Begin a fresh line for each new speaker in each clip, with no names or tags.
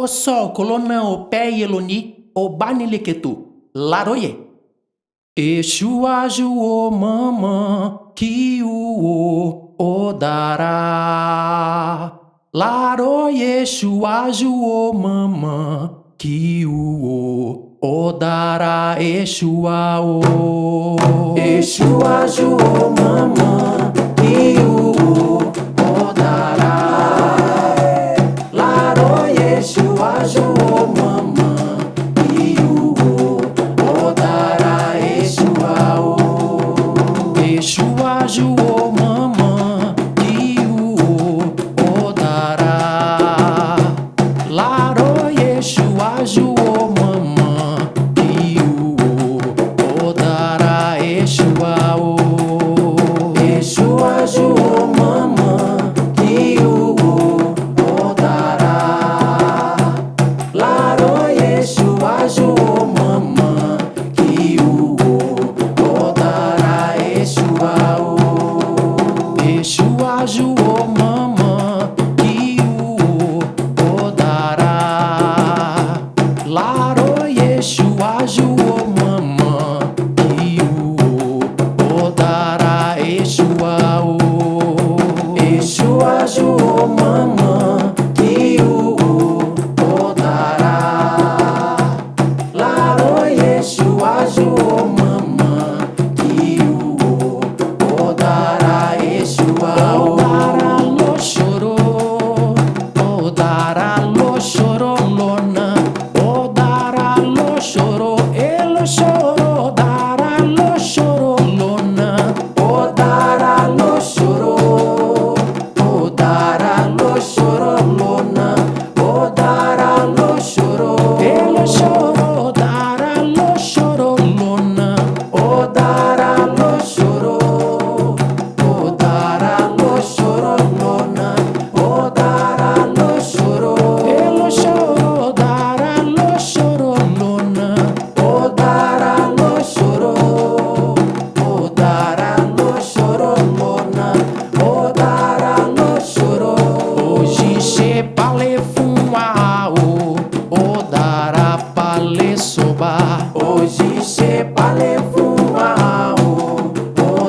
O sol kolona o pé eloni o banileketu laroye. Exu aju o mamã que o dará. Laroye Exu aju o mamã que o dará. Exu a o. Exu aju o mamã que o dará. Laroye Exu aju o mamã que o dará. Exu a o. Exu aju o mamã que o dará. Laroye Exu aju o mamã que o dará. Exu a o. Exu aju o mamã que o dará. Laroye Exu aju o mamã que o dará. Exu a o. Exu aju o mamã que o dará. Laroye Exu aju o mamã que o dará. Exu a o. Exu aju o mamã que o dará. Laroye Exu aju o mamã que o dará. Exu a o. O dará lo chorou, lona. O dará lo chorou, elo chorou. Dará lo chorou, lona. O dará lo chorou. O dará lo chorou, lona. O dará lo chorou, elo chorou. Dará lo chorou, lona. O dará lo chorou. O dará lo chorou, lona. O dará lo chorou, elo chorou. Dará lo chorou, lona. O dará lo chorou. O dará lo chorou, lona. O dará lo chorou. Hoje che pale fumar o dará pale soba. Hoje che pale fumar o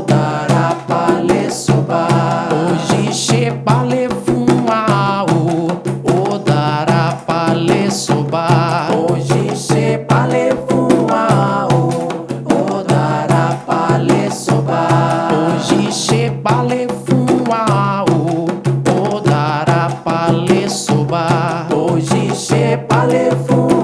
dará pale soba. Hoje che pale fumar o dará pale soba. Hoje che pale fumar o dará pale soba. Hoje che pale fumar o dará pale soba. Hoje che pale fumar